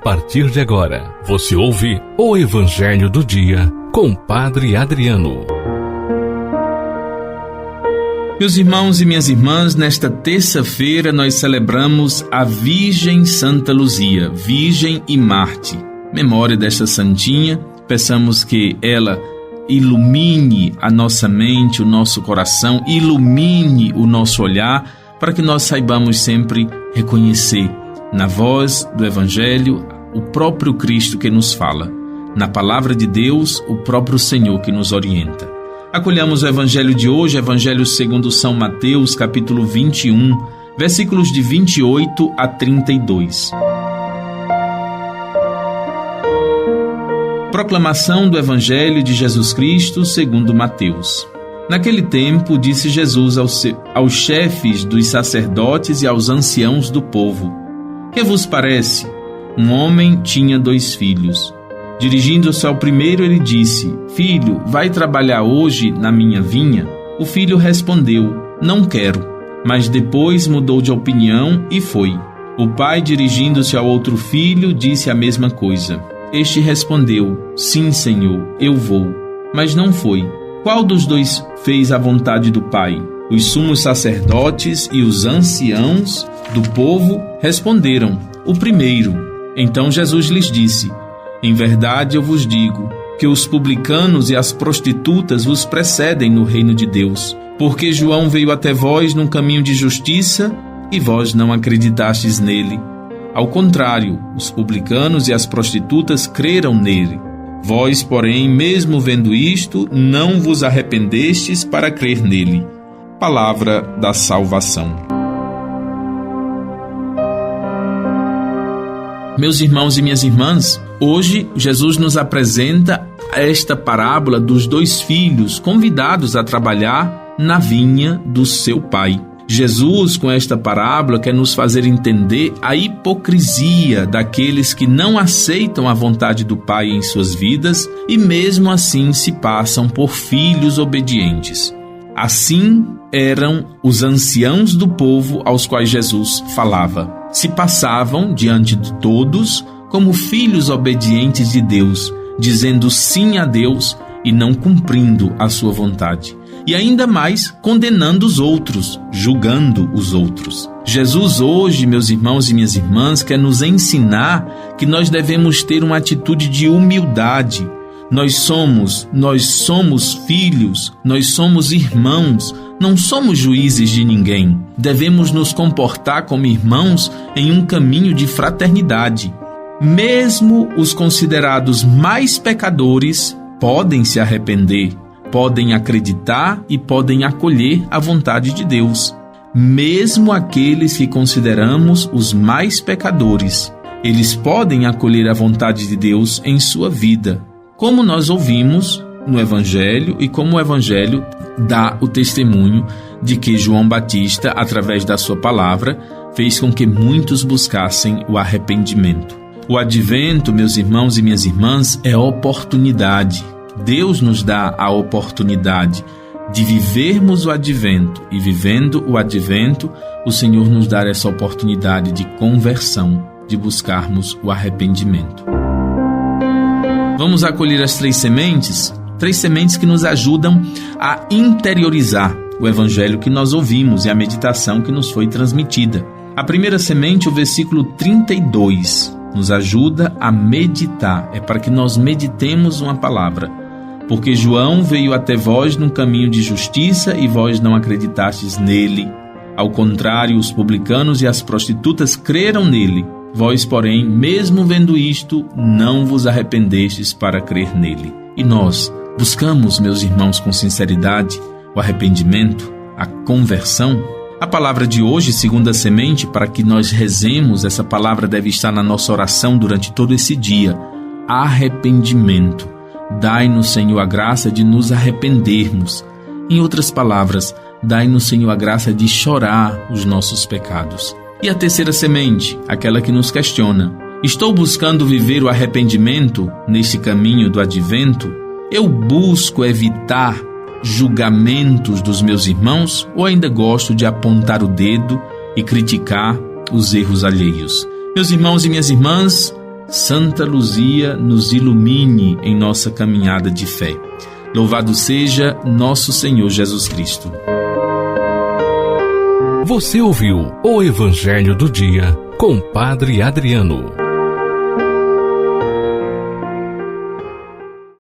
partir de agora, você ouve o Evangelho do Dia com Padre Adriano. Meus irmãos e minhas irmãs, nesta terça-feira nós celebramos a Virgem Santa Luzia, Virgem e Marte. Memória desta santinha, peçamos que ela ilumine a nossa mente, o nosso coração, ilumine o nosso olhar, para que nós saibamos sempre reconhecer na voz do Evangelho o próprio Cristo que nos fala, na palavra de Deus o próprio Senhor que nos orienta. Acolhamos o Evangelho de hoje, Evangelho segundo São Mateus, capítulo 21, versículos de 28 a 32. Proclamação do Evangelho de Jesus Cristo segundo Mateus. Naquele tempo, disse Jesus aos chefes dos sacerdotes e aos anciãos do povo: que vos parece? Um homem tinha 2 filhos. Dirigindo-se ao primeiro, ele disse: Filho, vai trabalhar hoje na minha vinha? O filho respondeu: Não quero. Mas depois mudou de opinião e foi. O pai, dirigindo-se ao outro filho, disse a mesma coisa. Este respondeu: Sim, Senhor, eu vou. Mas não foi. Qual dos 2 fez a vontade do pai? Os sumos sacerdotes e os anciãos do povo responderam: o primeiro. Então Jesus lhes disse: em verdade eu vos digo que os publicanos e as prostitutas vos precedem no reino de Deus. Porque João veio até vós num caminho de justiça e vós não acreditastes nele. Ao contrário, os publicanos e as prostitutas creram nele. Vós, porém, mesmo vendo isto, não vos arrependestes para crer nele. Palavra da salvação. Meus irmãos e minhas irmãs, hoje Jesus nos apresenta esta parábola dos 2 filhos convidados a trabalhar na vinha do seu pai. Jesus, com esta parábola, quer nos fazer entender a hipocrisia daqueles que não aceitam a vontade do Pai em suas vidas e mesmo assim se passam por filhos obedientes. Assim eram os anciãos do povo aos quais Jesus falava. Se passavam diante de todos como filhos obedientes de Deus, dizendo sim a Deus e não cumprindo a sua vontade. E ainda mais condenando os outros, julgando os outros. Jesus hoje, meus irmãos e minhas irmãs, quer nos ensinar que nós devemos ter uma atitude de humildade. Nós somos filhos, nós somos irmãos, não somos juízes de ninguém. Devemos nos comportar como irmãos em um caminho de fraternidade. Mesmo os considerados mais pecadores podem se arrepender, podem acreditar e podem acolher a vontade de Deus. Mesmo aqueles que consideramos os mais pecadores, eles podem acolher a vontade de Deus em sua vida, como nós ouvimos no Evangelho e como o Evangelho dá o testemunho de que João Batista, através da sua palavra, fez com que muitos buscassem o arrependimento. O advento, meus irmãos e minhas irmãs, é oportunidade. Deus nos dá a oportunidade de vivermos o advento e, vivendo o advento, o Senhor nos dá essa oportunidade de conversão, de buscarmos o arrependimento. Vamos acolher as 3 sementes? 3 sementes que nos ajudam a interiorizar o Evangelho que nós ouvimos e a meditação que nos foi transmitida. A primeira semente, o versículo 32, nos ajuda a meditar. É para que nós meditemos uma palavra. Porque João veio até vós num caminho de justiça e vós não acreditastes nele. Ao contrário, os publicanos e as prostitutas creram nele. Vós, porém, mesmo vendo isto, não vos arrependestes para crer nele. E nós buscamos, meus irmãos, com sinceridade, o arrependimento, a conversão? A palavra de hoje, segunda semente, para que nós rezemos, essa palavra deve estar na nossa oração durante todo esse dia. Arrependimento. Dai-nos, Senhor, a graça de nos arrependermos. Em outras palavras, dai-nos, Senhor, a graça de chorar os nossos pecados. E a terceira semente, aquela que nos questiona: estou buscando viver o arrependimento neste caminho do advento? Eu busco evitar julgamentos dos meus irmãos ou ainda gosto de apontar o dedo e criticar os erros alheios? Meus irmãos e minhas irmãs, Santa Luzia nos ilumine em nossa caminhada de fé. Louvado seja nosso Senhor Jesus Cristo. Você ouviu o Evangelho do Dia com Padre Adriano.